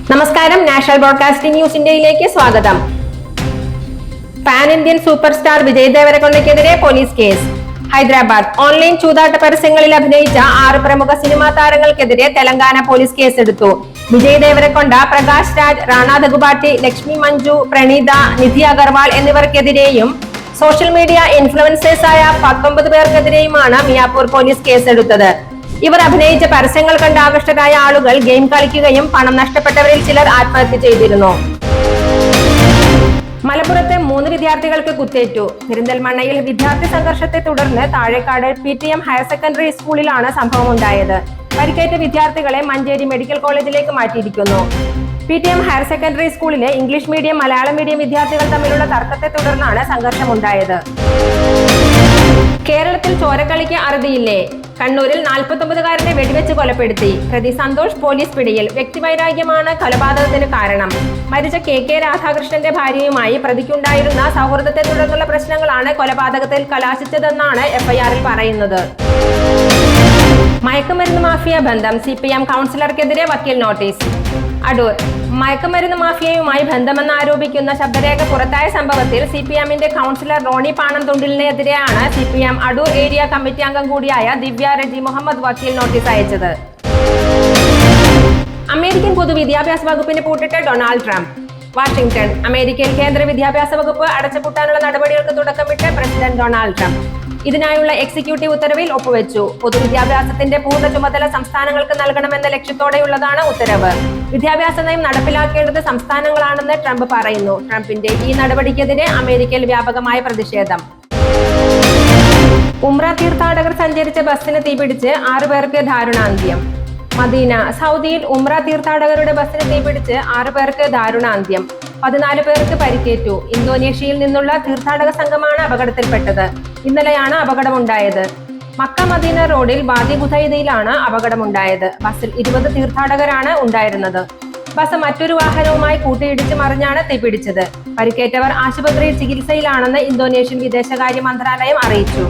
നമസ്കാരം, national broadcasting news ഇന്ത്യയിലേക്ക് സ്വാഗതം. Pan Indian super star Vijay ദേവരകൊണ്ടയ്ക്കെതിരെ പോലീസ് കേസ്. ഹൈദരാബാദ് ഓൺലൈൻ ചൂതാട്ട പരസ്യങ്ങളിൽ അഭിനയിച്ച 6 പ്രമുഖ സിനിമാ താരങ്ങൾക്കെതിരെ തെലങ്കാന പോലീസ് കേസെടുത്തു. വിജയ് ദേവരകൊണ്ട, പ്രകാശ് രാജ്, റാണ ദഗുബാട്ടി, ലക്ഷ്മി മഞ്ജു, പ്രണീത, നിധി അഗർവാൾ എന്നിവർക്കെതിരെയും സോഷ്യൽ മീഡിയ ഇൻഫ്ലുവൻസേഴ്സായ 19 പേർക്കെതിരെയുമാണ് മിയാപൂർ പോലീസ് കേസെടുത്തത്. ഇവർ അഭിനയിച്ച പരസ്യങ്ങൾ കണ്ട് ആകൃഷ്ടരായ ആളുകൾ ഗെയിം കളിക്കുകയും പണം നഷ്ടപ്പെട്ടവരിൽ ചിലർ ആത്മഹത്യ ചെയ്തിരുന്നു. മലപ്പുറത്ത് 3 വിദ്യാർത്ഥികൾക്ക് കുത്തേറ്റു. പെരിന്തൽമണ്ണയിൽ വിദ്യാർത്ഥി സംഘർഷത്തെ തുടർന്ന് താഴേക്കാട് PTM ഹയർ സെക്കൻഡറി സ്കൂളിലാണ് സംഭവം ഉണ്ടായത്. പരിക്കേറ്റ വിദ്യാർത്ഥികളെ മഞ്ചേരി മെഡിക്കൽ കോളേജിലേക്ക് മാറ്റിയിരിക്കുന്നു. PTM ഹയർ സെക്കൻഡറി സ്കൂളിലെ ഇംഗ്ലീഷ് മീഡിയം, മലയാളം മീഡിയം വിദ്യാർത്ഥികൾ തമ്മിലുള്ള തർക്കത്തെ തുടർന്നാണ് സംഘർഷമുണ്ടായത്. കേരളത്തിൽ ചോരക്കളിക്ക് അറുതിയില്ലേ? കണ്ണൂരിൽ 49കാരനെ വെടിവെച്ച് കൊലപ്പെടുത്തി. പ്രതി സന്തോഷ് പോലീസ് പിടിയിൽ. വ്യക്തിവൈരാഗ്യമാണ് കൊലപാതകത്തിന് കാരണം. മരിച്ച KK രാധാകൃഷ്ണന്റെ ഭാര്യയുമായി പ്രതിക്കുണ്ടായിരുന്ന സൗഹൃദത്തെ തുടർന്നുള്ള പ്രശ്നങ്ങളാണ് കൊലപാതകത്തിൽ കലാശിച്ചതെന്നാണ് FIR-ൽ പറയുന്നത്. മയക്കുമരുന്ന് മാഫിയ ബന്ധം. CPM കൗൺസിലർക്കെതിരെ വക്കീൽ നോട്ടീസ്. അടൂർ മയക്കുമരുന്ന് മാഫിയയുമായി ബന്ധമെന്നാരോപിക്കുന്ന ശബ്ദരേഖ പുറത്തായ സംഭവത്തിൽ CPM-ന്റെ കൗൺസിലർ റോണി പാണംതുണ്ടിലിനെതിരെയാണ് CPM അടൂർ ഏരിയ കമ്മിറ്റി അംഗം കൂടിയായ ദിവ്യ റെജി മുഹമ്മദ് വക്കീൽ നോട്ടീസ് അയച്ചത്. അമേരിക്കൻ പൊതുവിദ്യാഭ്യാസ വകുപ്പിന് പൂട്ടിട്ട് ഡൊണാൾഡ് ട്രംപ്. വാഷിംഗ്ടൺ അമേരിക്കയിൽ കേന്ദ്ര വിദ്യാഭ്യാസ വകുപ്പ് അടച്ചുപൂട്ടാനുള്ള നടപടികൾക്ക് തുടക്കമിട്ട് പ്രസിഡന്റ് ഡൊണാൾഡ് ട്രംപ്. ഇതിനായുള്ള എക്സിക്യൂട്ടീവ് ഉത്തരവിൽ ഒപ്പുവെച്ചു. പൊതുവിദ്യാഭ്യാസത്തിന്റെ പൂർണ്ണ ചുമതല സംസ്ഥാനങ്ങൾക്ക് നൽകണമെന്ന ലക്ഷ്യത്തോടെയുള്ളതാണ് ഉത്തരവ്. വിദ്യാഭ്യാസ നയം നടപ്പിലാക്കേണ്ടത് സംസ്ഥാനങ്ങളാണെന്ന് ട്രംപ് പറയുന്നു. ട്രംപിന്റെ ഈ നടപടിക്കെതിരെ അമേരിക്കയിൽ വ്യാപകമായ പ്രതിഷേധം. ഉംറ തീർത്ഥാടകർ സഞ്ചരിച്ച ബസ്സിന് തീപിടിച്ച് 6 പേർക്ക് ദാരുണാന്ത്യം. മദീന സൗദിയിൽ ഉംറ തീർത്ഥാടകരുടെ ബസ്സിന് തീപിടിച്ച് 6 പേർക്ക് ദാരുണാന്ത്യം. 14 പേർക്ക് പരിക്കേറ്റു. ഇന്തോനേഷ്യയിൽ നിന്നുള്ള തീർത്ഥാടക സംഘമാണ് അപകടത്തിൽപ്പെട്ടത്. ഇന്നലെയാണ് അപകടമുണ്ടായത്. മക്ക മദീന റോഡിൽ വാദി ഖുദൈദയിലാണ് അപകടമുണ്ടായത്. ബസ്സിൽ 20 തീർത്ഥാടകരാണ് ഉണ്ടായിരുന്നത്. ബസ് മറ്റൊരു വാഹനവുമായി കൂട്ടിയിടിച്ച് മറിഞ്ഞാണ് തീപിടിച്ചത്. പരിക്കേറ്റവർ ആശുപത്രിയിൽ ചികിത്സയിലാണെന്ന് ഇന്തോനേഷ്യൻ വിദേശകാര്യ മന്ത്രാലയം അറിയിച്ചു.